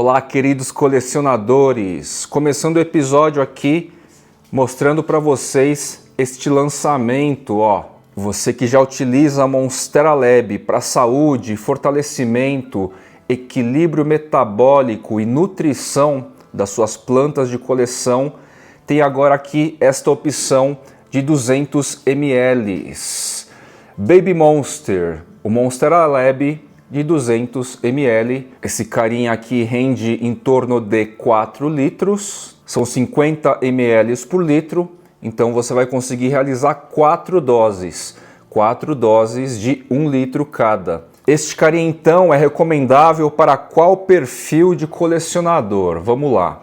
Olá, queridos colecionadores! Começando o episódio aqui, mostrando para vocês este lançamento, ó. Você que já utiliza a Monstera Lab para saúde, fortalecimento, equilíbrio metabólico e nutrição das suas plantas de coleção, tem agora aqui esta opção de 200 ml. Baby Monster, o Monstera Lab de 200 ml. Esse carinha aqui rende em torno de 4 litros, são 50 ml por litro, então você vai conseguir realizar 4 doses de 1 litro cada. Este carinha então é recomendável para qual perfil de colecionador? Vamos lá.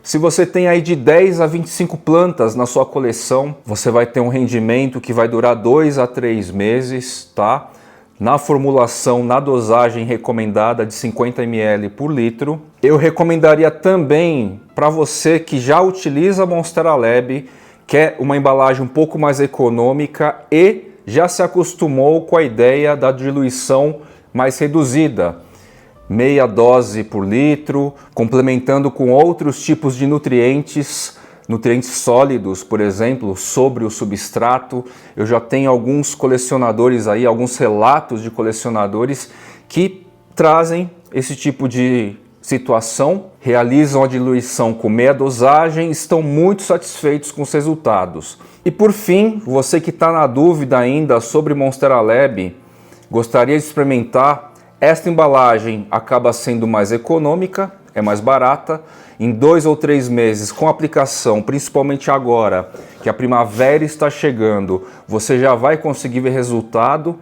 Se você tem aí de 10 a 25 plantas na sua coleção, você vai ter um rendimento que vai durar 2 a 3 meses, tá? Na formulação, na dosagem recomendada de 50 ml por litro. Eu recomendaria também para você que já utiliza a Monstera Lab, quer uma embalagem um pouco mais econômica e já se acostumou com a ideia da diluição mais reduzida. Meia dose por litro, complementando com outros tipos de nutrientes sólidos, por exemplo, sobre o substrato. Eu já tenho alguns colecionadores aí, alguns relatos de colecionadores que trazem esse tipo de situação, realizam a diluição com meia dosagem, estão muito satisfeitos com os resultados. E por fim, você que está na dúvida ainda sobre Monstera Lab, gostaria de experimentar, esta embalagem acaba sendo mais econômica, é mais barata. Em 2 ou 3 meses com aplicação, principalmente agora que a primavera está chegando, você já vai conseguir ver resultado,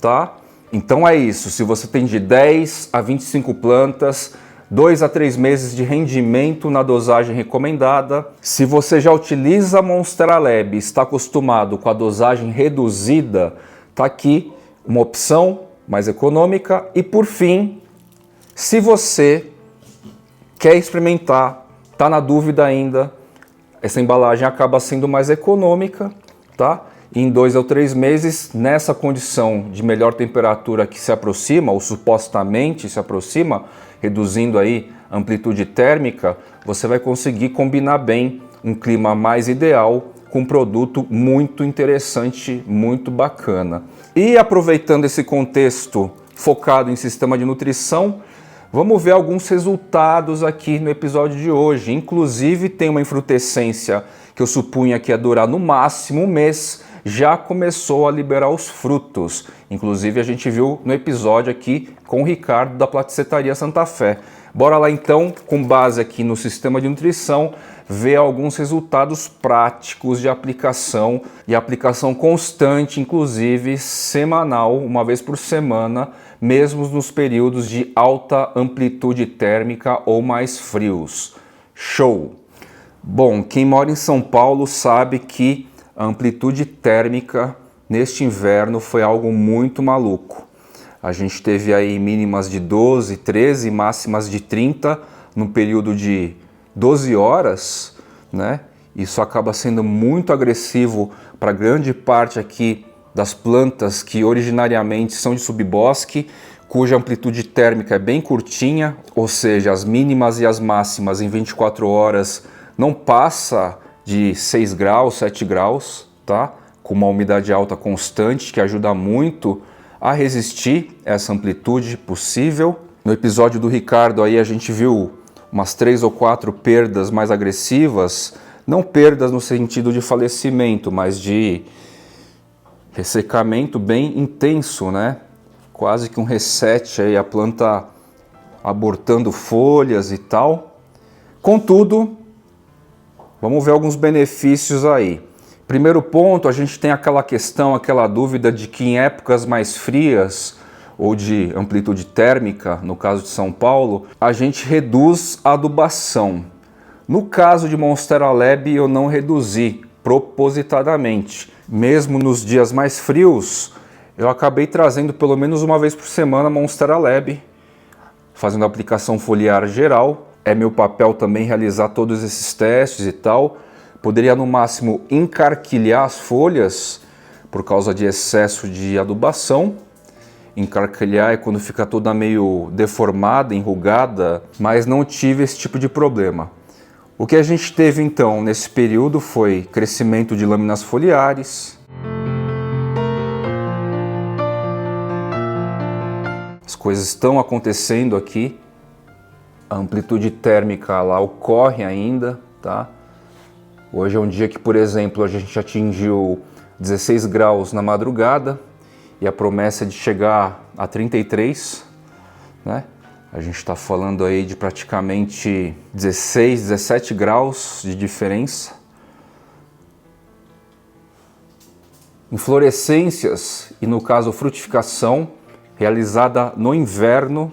tá? Então é isso, se você tem de 10 a 25 plantas, 2 a 3 meses de rendimento na dosagem recomendada. Se você já utiliza a Monstera Lab e está acostumado com a dosagem reduzida, tá aqui uma opção mais econômica. E por fim, se você quer experimentar, tá na dúvida ainda, essa embalagem acaba sendo mais econômica, tá? Em 2 ou 3 meses, nessa condição de melhor temperatura que se aproxima, ou supostamente se aproxima, reduzindo aí a amplitude térmica, você vai conseguir combinar bem um clima mais ideal com um produto muito interessante, muito bacana. E aproveitando esse contexto focado em sistema de nutrição, vamos ver alguns resultados aqui no episódio de hoje. Inclusive tem uma infrutescência que eu supunha que ia durar no máximo um mês, já começou a liberar os frutos. Inclusive a gente viu no episódio aqui com o Ricardo da Platicetaria Santa Fé. Bora lá então, com base aqui no sistema de nutrição, ver alguns resultados práticos de aplicação e aplicação constante, inclusive semanal, uma vez por semana, mesmo nos períodos de alta amplitude térmica ou mais frios. Show! Bom, quem mora em São Paulo sabe que a amplitude térmica neste inverno foi algo muito maluco. A gente teve aí mínimas de 12, 13, máximas de 30 no período de 12 horas, né? Isso acaba sendo muito agressivo para grande parte aqui das plantas que originariamente são de subbosque, cuja amplitude térmica é bem curtinha, ou seja, as mínimas e as máximas em 24 horas não passa de 6 graus, 7 graus, tá? Com uma umidade alta constante que ajuda muito a resistir essa amplitude possível. No episódio do Ricardo aí a gente viu umas 3 ou 4 perdas mais agressivas, não perdas no sentido de falecimento, mas de ressecamento bem intenso, né? Quase que um reset aí, a planta abortando folhas e tal. Contudo, vamos ver alguns benefícios aí. Primeiro ponto, a gente tem aquela questão, aquela dúvida de que em épocas mais frias ou de amplitude térmica, no caso de São Paulo, a gente reduz a adubação. No caso de Monstera Lab, eu não reduzi propositadamente. Mesmo nos dias mais frios, eu acabei trazendo pelo menos uma vez por semana Monstera Lab, fazendo a aplicação foliar geral. É meu papel também realizar todos esses testes e tal. Poderia no máximo encarquilhar as folhas por causa de excesso de adubação. encarquilhar é quando fica toda meio deformada, enrugada, mas não tive esse tipo de problema. O que a gente teve então nesse período foi crescimento de lâminas foliares, as coisas estão acontecendo aqui, a amplitude térmica lá ocorre ainda, tá? Hoje é um dia que, por exemplo, a gente atingiu 16 graus na madrugada e a promessa é de chegar a 33, né? A gente está falando aí de praticamente 16, 17 graus de diferença. Inflorescências e, no caso, frutificação realizada no inverno.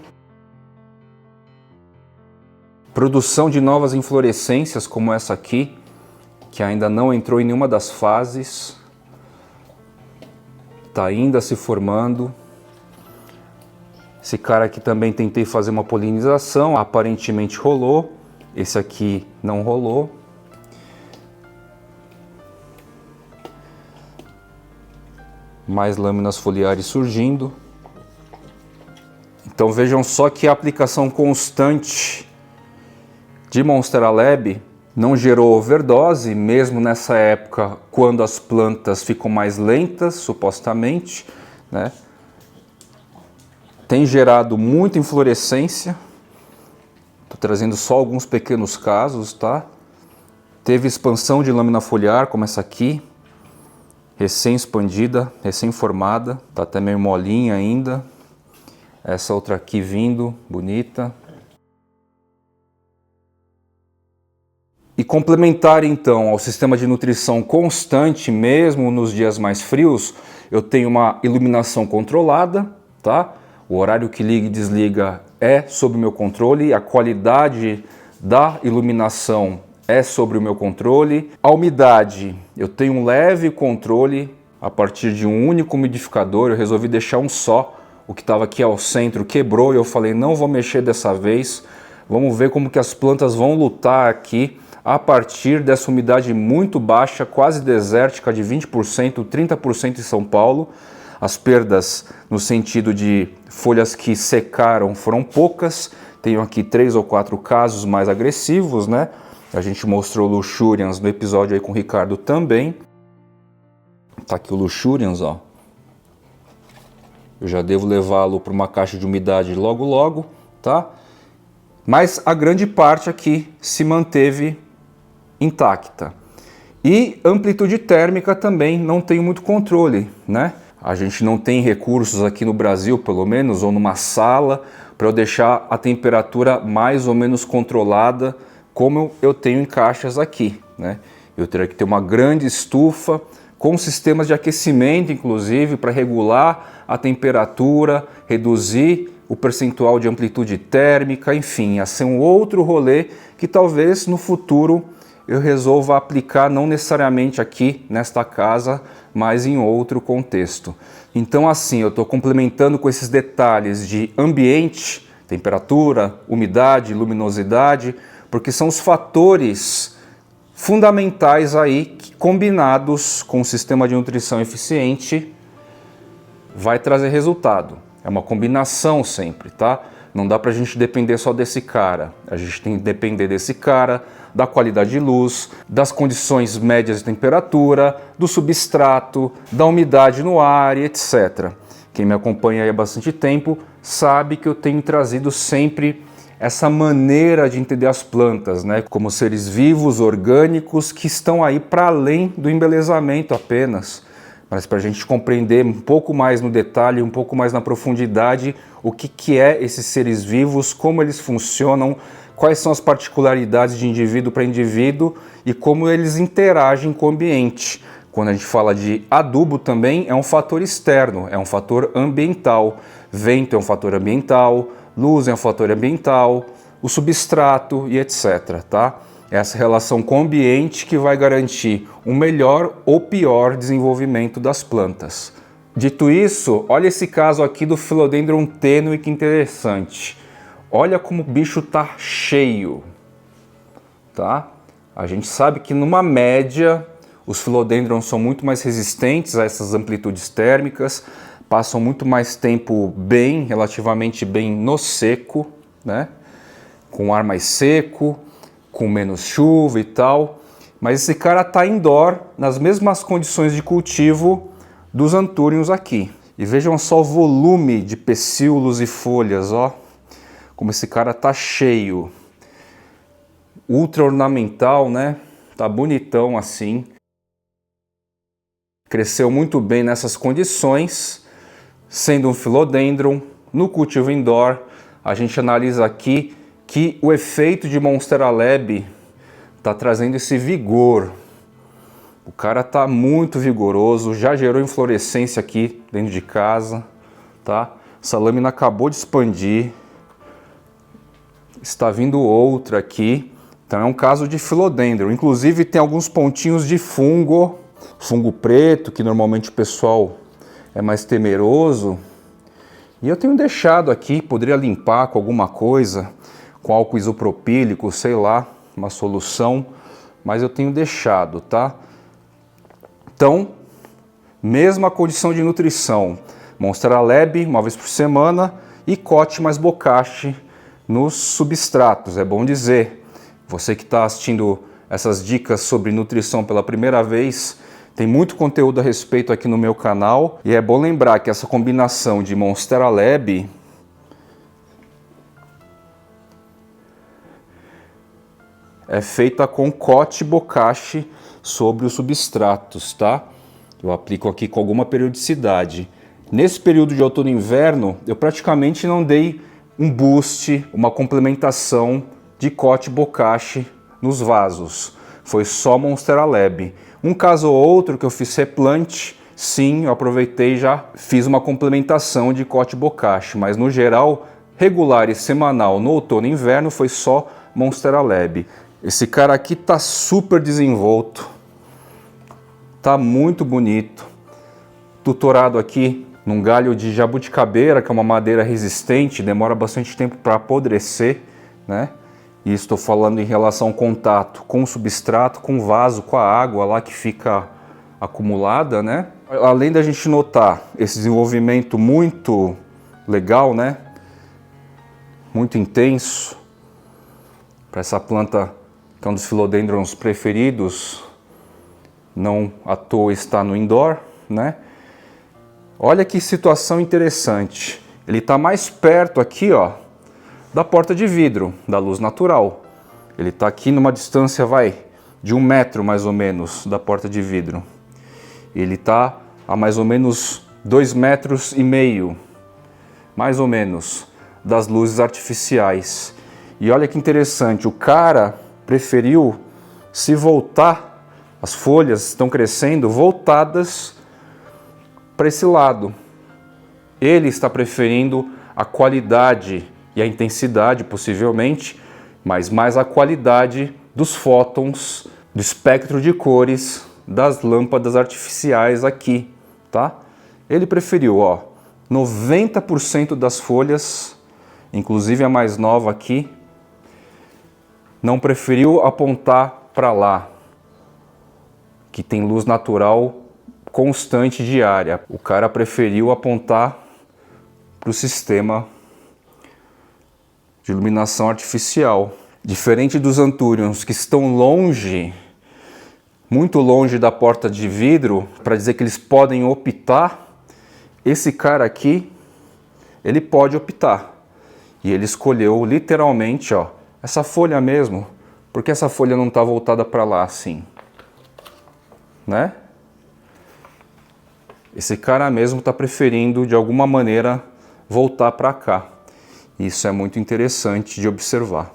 Produção de novas inflorescências como essa aqui, que ainda não entrou em nenhuma das fases. Está ainda se formando. Esse cara aqui também tentei fazer uma polinização, aparentemente rolou. Esse aqui não rolou. Mais lâminas foliares surgindo. Então vejam só que a aplicação constante de Monstera Lab não gerou overdose, mesmo nessa época, quando as plantas ficam mais lentas, supostamente, né? Tem gerado muita inflorescência. Estou trazendo só alguns pequenos casos, tá? Teve expansão de lâmina foliar, como essa aqui, recém-expandida, recém-formada, tá até meio molinha ainda. Essa outra aqui vindo, bonita. E complementar então ao sistema de nutrição constante, mesmo nos dias mais frios, eu tenho uma iluminação controlada, tá? O horário que liga e desliga é sob o meu controle, a qualidade da iluminação é sobre o meu controle. A umidade, eu tenho um leve controle a partir de um único umidificador, eu resolvi deixar um só. O que estava aqui ao centro quebrou e eu falei, não vou mexer dessa vez, vamos ver como que as plantas vão lutar aqui a partir dessa umidade muito baixa, quase desértica, de 20%, 30% em São Paulo. As perdas no sentido de folhas que secaram foram poucas. Tenho aqui 3 ou 4 casos mais agressivos, né? A gente mostrou Luxurians no episódio aí com o Ricardo também. Tá aqui o Luxurians, ó. Eu já devo levá-lo para uma caixa de umidade logo logo, tá? Mas a grande parte aqui se manteve intacta. E amplitude térmica também não tenho muito controle, né? A gente não tem recursos aqui no Brasil, pelo menos, ou numa sala, para eu deixar a temperatura mais ou menos controlada, como eu tenho em caixas aqui, né? Eu teria que ter uma grande estufa, com sistemas de aquecimento, inclusive, para regular a temperatura, reduzir o percentual de amplitude térmica, enfim, ia ser um outro rolê que talvez no futuro eu resolva aplicar não necessariamente aqui nesta casa, mas em outro contexto. Então assim, eu estou complementando com esses detalhes de ambiente, temperatura, umidade, luminosidade, porque são os fatores fundamentais aí que, combinados com um sistema de nutrição eficiente, vai trazer resultado. É uma combinação sempre, tá? Não dá pra gente depender só desse cara. A gente tem que depender desse cara, da qualidade de luz, das condições médias de temperatura, do substrato, da umidade no ar e etc. Quem me acompanha aí há bastante tempo sabe que eu tenho trazido sempre essa maneira de entender as plantas, né? Como seres vivos, orgânicos, que estão aí para além do embelezamento apenas. Mas para a gente compreender um pouco mais no detalhe, um pouco mais na profundidade, o que é esses seres vivos, como eles funcionam, quais são as particularidades de indivíduo para indivíduo e como eles interagem com o ambiente. Quando a gente fala de adubo também é um fator externo, é um fator ambiental. Vento é um fator ambiental, luz é um fator ambiental, o substrato e etc. Tá? Essa relação com o ambiente que vai garantir um melhor ou pior desenvolvimento das plantas. Dito isso, olha esse caso aqui do Philodendron tênue, que interessante. Olha como o bicho tá cheio, tá? A gente sabe que numa média os Philodendrons são muito mais resistentes a essas amplitudes térmicas, passam muito mais tempo bem, relativamente bem no seco, né? Com ar mais seco, com menos chuva e tal. Mas esse cara está indoor, nas mesmas condições de cultivo dos antúrios aqui. E vejam só o volume de pecíolos e folhas, ó. Como esse cara tá cheio. Ultra ornamental, né? Tá bonitão assim. Cresceu muito bem nessas condições, sendo um philodendron. No cultivo indoor, a gente analisa aqui que o efeito de Monstera Lab tá trazendo esse vigor. O cara tá muito vigoroso, já gerou inflorescência aqui dentro de casa, tá? Essa lâmina acabou de expandir. Está vindo outra aqui. Então é um caso de philodendron. Inclusive tem alguns pontinhos de fungo preto, que normalmente o pessoal é mais temeroso. E eu tenho deixado aqui, poderia limpar com alguma coisa, com álcool isopropílico, sei lá, uma solução, mas eu tenho deixado, tá? Então, mesma condição de nutrição, Monstera Lab uma vez por semana e cote mais bocache nos substratos, é bom dizer. Você que está assistindo essas dicas sobre nutrição pela primeira vez, tem muito conteúdo a respeito aqui no meu canal e é bom lembrar que essa combinação de Monstera Lab é feita com cote bocache sobre os substratos, tá? Eu aplico aqui com alguma periodicidade. Nesse período de outono e inverno, eu praticamente não dei um boost, uma complementação de cote bocache nos vasos. Foi só Monstera Lab. Um caso ou outro que eu fiz replant, sim, eu aproveitei e já fiz uma complementação de cote bocache, mas no geral, regular e semanal no outono e inverno foi só Monstera Lab. Esse cara aqui tá super desenvolto, tá muito bonito, tutorado aqui num galho de jabuticabeira, que é uma madeira resistente, demora bastante tempo para apodrecer, né? E estou falando em relação ao contato com o substrato, com o vaso, com a água lá que fica acumulada, né? Além da gente notar esse desenvolvimento muito legal, né? Muito intenso, para essa planta que é um dos philodendrons preferidos, não à toa está no indoor, né? Olha que situação interessante. Ele está mais perto aqui, ó, da porta de vidro, da luz natural. Ele está aqui numa distância, de 1 metro mais ou menos da porta de vidro. Ele está a mais ou menos 2,5 metros, mais ou menos, das luzes artificiais. E olha que interessante, o cara preferiu se voltar, as folhas estão crescendo voltadas para esse lado. Ele está preferindo a qualidade e a intensidade, possivelmente, mas mais a qualidade dos fótons, do espectro de cores das lâmpadas artificiais aqui, tá? Ele preferiu, ó, 90% das folhas, inclusive a mais nova aqui, não preferiu apontar para lá, que tem luz natural constante diária. O cara preferiu apontar para o sistema de iluminação artificial. Diferente dos antúrions que estão longe, muito longe da porta de vidro, para dizer que eles podem optar, esse cara aqui, ele pode optar. E ele escolheu literalmente, ó, essa folha mesmo. Por que essa folha não está voltada para lá assim? Né? Esse cara mesmo está preferindo, de alguma maneira, voltar para cá. Isso é muito interessante de observar.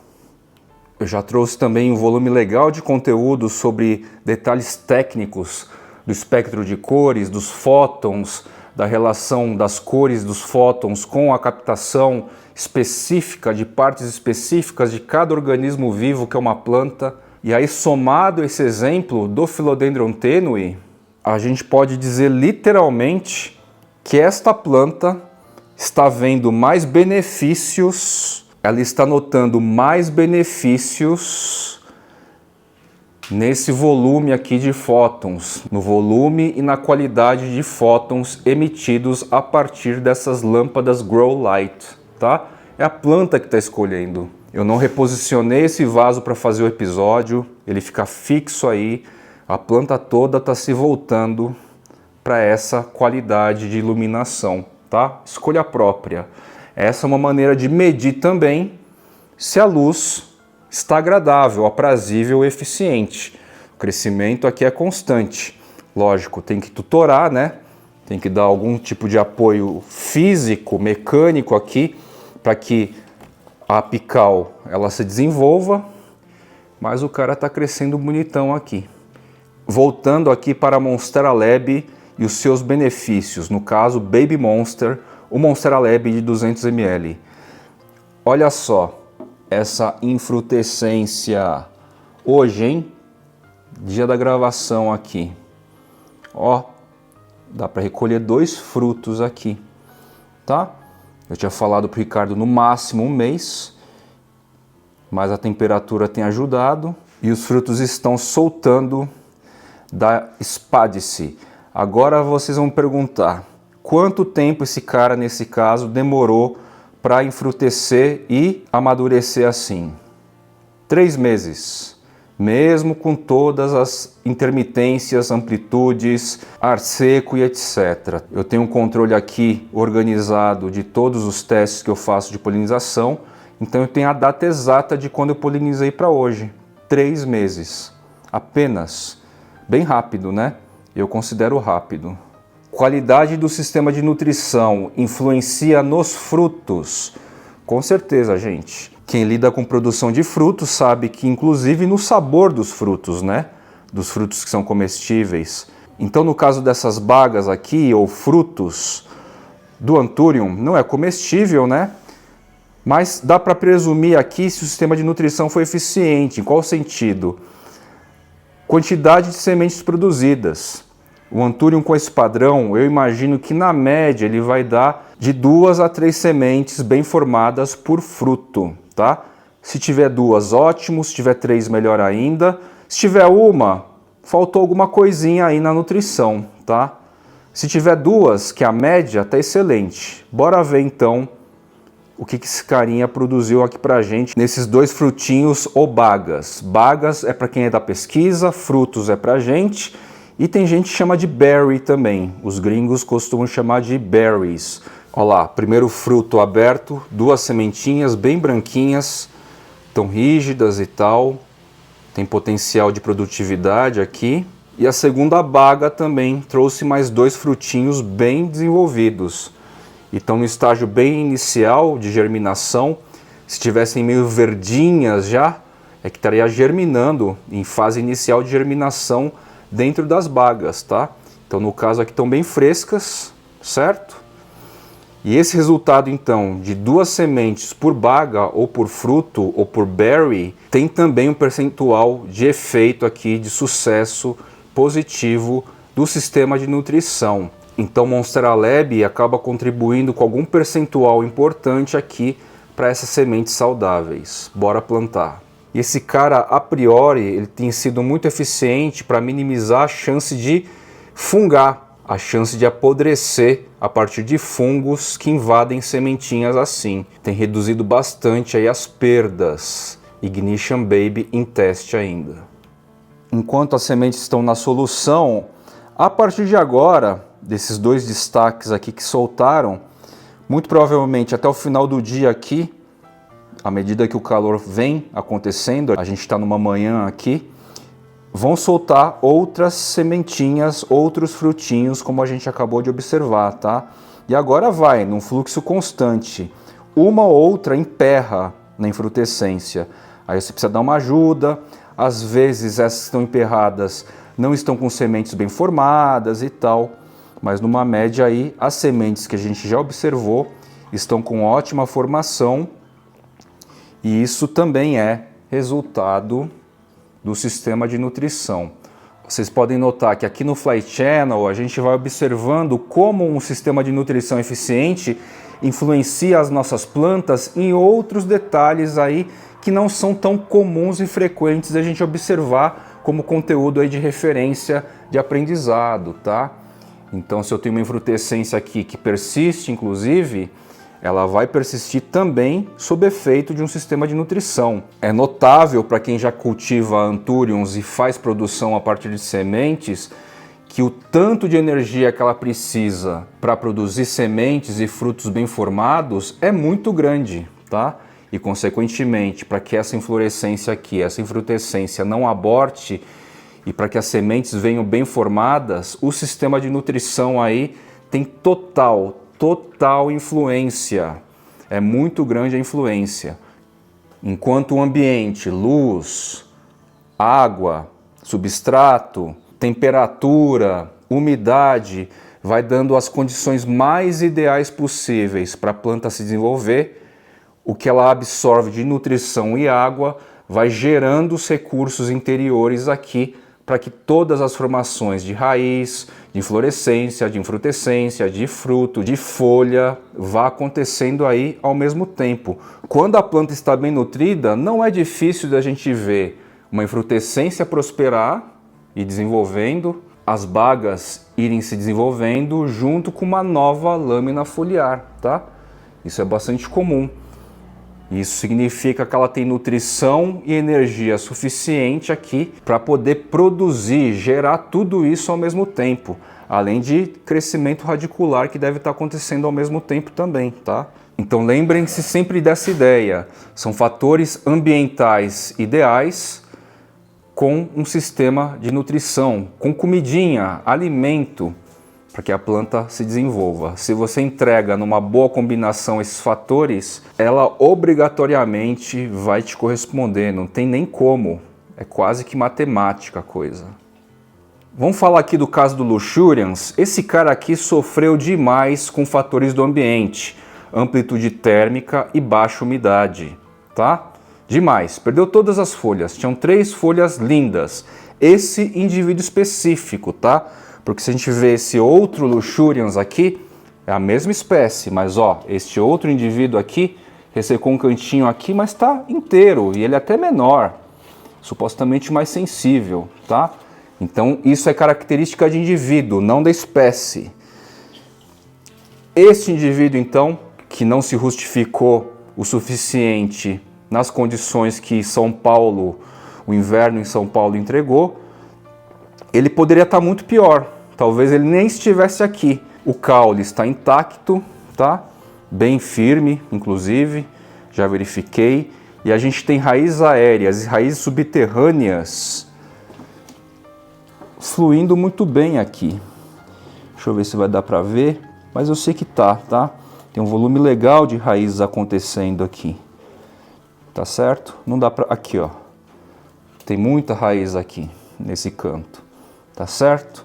Eu já trouxe também um volume legal de conteúdo sobre detalhes técnicos do espectro de cores, dos fótons, da relação das cores dos fótons com a captação específica de partes específicas de cada organismo vivo que é uma planta. E aí, somado esse exemplo do Philodendron tenue, a gente pode dizer literalmente que esta planta está vendo mais benefícios, ela está notando mais benefícios nesse volume aqui de fótons, no volume e na qualidade de fótons emitidos a partir dessas lâmpadas Grow Light, tá? É a planta que está escolhendo. Eu não reposicionei esse vaso para fazer o episódio, ele fica fixo aí, a planta toda está se voltando para essa qualidade de iluminação, tá? Escolha própria. Essa é uma maneira de medir também se a luz está agradável, aprazível e eficiente. O crescimento aqui é constante. Lógico, tem que tutorar, né? Tem que dar algum tipo de apoio físico, mecânico aqui, para que a apical ela se desenvolva, mas o cara está crescendo bonitão aqui. Voltando aqui para a Monstera Lab e os seus benefícios, no caso Baby Monster, o Monstera Lab de 200 ml. Olha só essa infrutescência hoje, hein? Dia da gravação aqui. Ó, dá para recolher 2 frutos aqui, tá? Eu tinha falado para o Ricardo no máximo 1 mês, mas a temperatura tem ajudado e os frutos estão soltando da espádice. Agora vocês vão perguntar, quanto tempo esse cara, nesse caso, demorou para infrutecer e amadurecer assim? 3 meses. Mesmo com todas as intermitências, amplitudes, ar seco e etc. Eu tenho um controle aqui organizado de todos os testes que eu faço de polinização, então eu tenho a data exata de quando eu polinizei para hoje. 3 meses. Apenas. Bem rápido, né? Eu considero rápido. Qualidade do sistema de nutrição influencia nos frutos? Com certeza, gente. Quem lida com produção de frutos sabe que, inclusive, no sabor dos frutos, né? Dos frutos que são comestíveis. Então, no caso dessas bagas aqui, ou frutos do Anthurium, não é comestível, né? Mas dá para presumir aqui se o sistema de nutrição foi eficiente. Em qual sentido? Quantidade de sementes produzidas. O Anthurium com esse padrão, eu imagino que na média ele vai dar de 2 a 3 sementes bem formadas por fruto, tá? Se tiver 2, ótimo. Se tiver 3, melhor ainda. Se tiver 1, faltou alguma coisinha aí na nutrição, tá? Se tiver 2, que é a média, tá excelente. Bora ver então o que esse carinha produziu aqui pra gente nesses 2 frutinhos ou bagas. Bagas é para quem é da pesquisa, frutos é pra gente. E tem gente que chama de berry também. Os gringos costumam chamar de berries. Olha lá, primeiro fruto aberto, 2 sementinhas bem branquinhas, tão rígidas e tal. Tem potencial de produtividade aqui. E a segunda baga também trouxe mais 2 frutinhos bem desenvolvidos. E estão no estágio bem inicial de germinação. Se tivessem meio verdinhas já, é que estaria germinando em fase inicial de germinação dentro das bagas, tá? Então no caso aqui estão bem frescas, certo? E esse resultado então de 2 sementes por baga ou por fruto ou por berry tem também um percentual de efeito aqui de sucesso positivo do sistema de nutrição. Então Monstera Lab acaba contribuindo com algum percentual importante aqui para essas sementes saudáveis. Bora plantar. E esse cara, a priori, ele tem sido muito eficiente para minimizar a chance de fungar, a chance de apodrecer a partir de fungos que invadem sementinhas assim. Tem reduzido bastante aí as perdas. Ignition Baby em teste ainda. Enquanto as sementes estão na solução, a partir de agora, desses 2 destaques aqui que soltaram, muito provavelmente até o final do dia aqui, à medida que o calor vem acontecendo, a gente está numa manhã aqui, vão soltar outras sementinhas, outros frutinhos, como a gente acabou de observar, tá? E agora vai, num fluxo constante. Uma ou outra emperra na infrutescência. Aí você precisa dar uma ajuda. Às vezes essas que estão emperradas não estão com sementes bem formadas e tal. Mas numa média aí, as sementes que a gente já observou estão com ótima formação. E isso também é resultado do sistema de nutrição. Vocês podem notar que aqui no Fly Channel a gente vai observando como um sistema de nutrição eficiente influencia as nossas plantas em outros detalhes aí que não são tão comuns e frequentes a gente observar como conteúdo aí de referência de aprendizado, tá? Então, se eu tenho uma infrutescência aqui que persiste, inclusive, ela vai persistir também sob efeito de um sistema de nutrição. É notável para quem já cultiva anthuriums e faz produção a partir de sementes, que o tanto de energia que ela precisa para produzir sementes e frutos bem formados é muito grande, tá? E, consequentemente, para que essa inflorescência aqui, essa infrutescência não aborte e para que as sementes venham bem formadas, o sistema de nutrição aí tem total influência. É muito grande a influência. Enquanto o ambiente, luz, água, substrato, temperatura, umidade, vai dando as condições mais ideais possíveis para a planta se desenvolver, o que ela absorve de nutrição e água vai gerando os recursos interiores aqui para que todas as formações de raiz, de inflorescência, de infrutescência, de fruto, de folha, vá acontecendo aí ao mesmo tempo. Quando a planta está bem nutrida, não é difícil da gente ver uma infrutescência prosperar e desenvolvendo, as bagas irem se desenvolvendo junto com uma nova lâmina foliar, tá? Isso é bastante comum. Isso significa que ela tem nutrição e energia suficiente aqui para poder produzir, gerar tudo isso ao mesmo tempo, além de crescimento radicular que deve estar acontecendo ao mesmo tempo também, tá? Então lembrem-se sempre dessa ideia, são fatores ambientais ideais com um sistema de nutrição, com comidinha, alimento, para que a planta se desenvolva. Se você entrega numa boa combinação esses fatores, ela obrigatoriamente vai te corresponder, não tem nem como. É quase que matemática a coisa. Vamos falar aqui do caso do Luxurians. Esse cara aqui sofreu demais com fatores do ambiente, amplitude térmica e baixa umidade, tá? Demais, perdeu todas as folhas, tinham 3 folhas lindas. Esse indivíduo específico, tá? Porque se a gente vê esse outro Luxurians aqui, é a mesma espécie, mas ó, este outro indivíduo aqui ressecou um cantinho aqui, mas está inteiro e ele é até menor, supostamente mais sensível, tá? Então isso é característica de indivíduo, não da espécie. Este indivíduo então, que não se rustificou o suficiente nas condições que São Paulo, o inverno em São Paulo entregou, ele poderia estar muito pior, talvez ele nem estivesse aqui. O caule está intacto, tá? Bem firme, inclusive, já verifiquei. E a gente tem raízes aéreas e raízes subterrâneas fluindo muito bem aqui. Deixa eu ver se vai dar para ver, mas eu sei que tá? Tem um volume legal de raízes acontecendo aqui, tá certo? Não dá para... Aqui, ó, tem muita raiz aqui, nesse canto. Tá certo?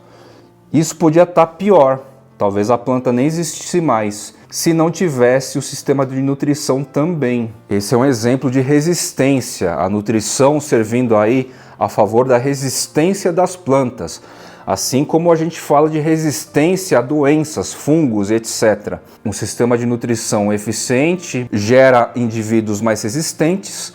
Isso podia estar pior, talvez a planta nem existisse mais, se não tivesse o sistema de nutrição também. Esse é um exemplo de resistência, a nutrição servindo aí a favor da resistência das plantas, assim como a gente fala de resistência a doenças, fungos, etc. Um sistema de nutrição eficiente gera indivíduos mais resistentes,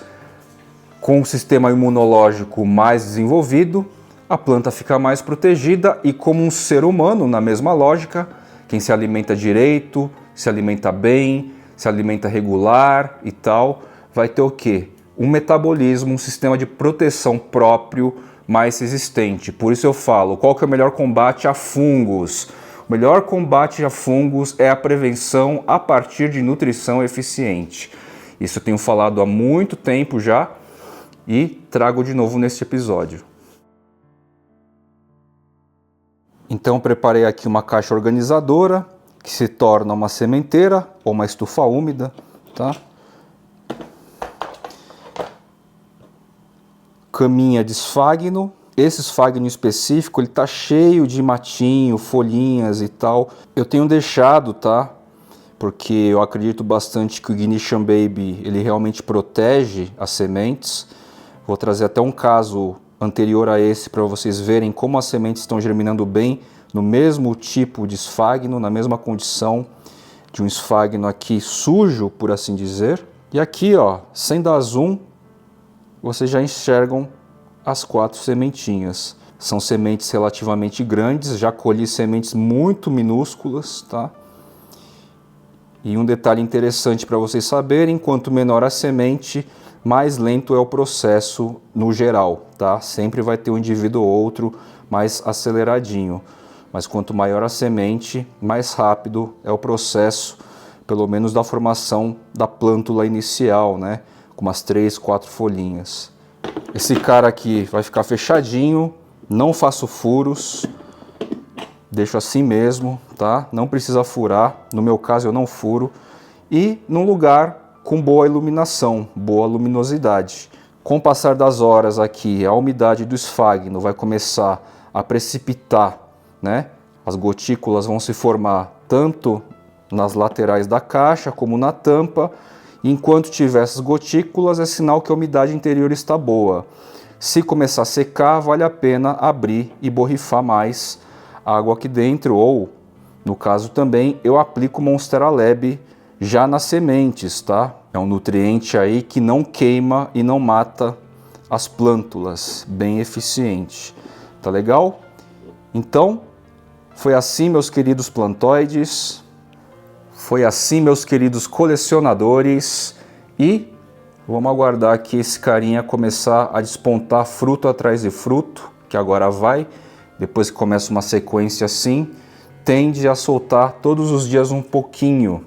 com um sistema imunológico mais desenvolvido, a planta fica mais protegida e, como um ser humano, na mesma lógica, quem se alimenta direito, se alimenta bem, se alimenta regular e tal, vai ter o quê? Um metabolismo, um sistema de proteção próprio mais resistente. Por isso eu falo, qual que é o melhor combate a fungos? O melhor combate a fungos é a prevenção a partir de nutrição eficiente. Isso eu tenho falado há muito tempo já e trago de novo neste episódio. Então preparei aqui uma caixa organizadora, que se torna uma sementeira ou uma estufa úmida, tá? Caminha de esfagno. Esse esfagno específico, ele tá cheio de matinho, folhinhas e tal. Eu tenho deixado, tá? Porque eu acredito bastante que o Ignition Baby, ele realmente protege as sementes. Vou trazer até um caso anterior a esse para vocês verem como as sementes estão germinando bem no mesmo tipo de esfagno, na mesma condição de um esfagno aqui sujo, por assim dizer. E aqui, ó, sem dar zoom, vocês já enxergam as 4 sementinhas. São sementes relativamente grandes, já colhi sementes muito minúsculas, tá? E um detalhe interessante para vocês saberem, quanto menor a semente, mais lento é o processo no geral, tá? Sempre vai ter um indivíduo ou outro mais aceleradinho, mas quanto maior a semente, mais rápido é o processo, pelo menos da formação da plântula inicial, né? Com umas 3, 4 folhinhas. Esse cara aqui vai ficar fechadinho, não faço furos, deixo assim mesmo, tá? Não precisa furar, no meu caso eu não furo. E num lugar com boa iluminação, boa luminosidade. Com o passar das horas aqui, a umidade do esfagno vai começar a precipitar, né? As gotículas vão se formar tanto nas laterais da caixa como na tampa. Enquanto tiver essas gotículas, é sinal que a umidade interior está boa. Se começar a secar, vale a pena abrir e borrifar mais água aqui dentro, ou, no caso também, eu aplico Monstera Lab já nas sementes, tá? É um nutriente aí que não queima e não mata as plântulas, bem eficiente. Tá legal? Então, foi assim, meus queridos plantoides, foi assim, meus queridos colecionadores, e vamos aguardar aqui esse carinha começar a despontar fruto atrás de fruto, que agora vai. Depois que começa uma sequência assim, tende a soltar todos os dias um pouquinho.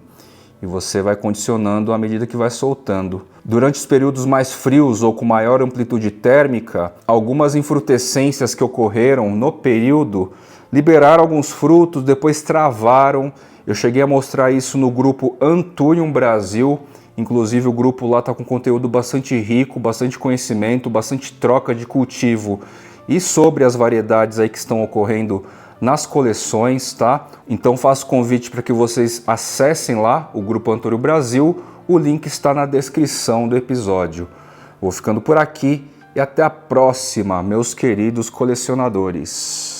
E você vai condicionando à medida que vai soltando. Durante os períodos mais frios ou com maior amplitude térmica, algumas infrutescências que ocorreram no período liberaram alguns frutos, depois travaram. Eu cheguei a mostrar isso no grupo Anthurium Brasil. Inclusive o grupo lá está com conteúdo bastante rico, bastante conhecimento, bastante troca de cultivo e sobre as variedades aí que estão ocorrendo nas coleções, tá? Então faço convite para que vocês acessem lá o grupo Anthurium Brasil, o link está na descrição do episódio. Vou ficando por aqui e até a próxima, meus queridos colecionadores.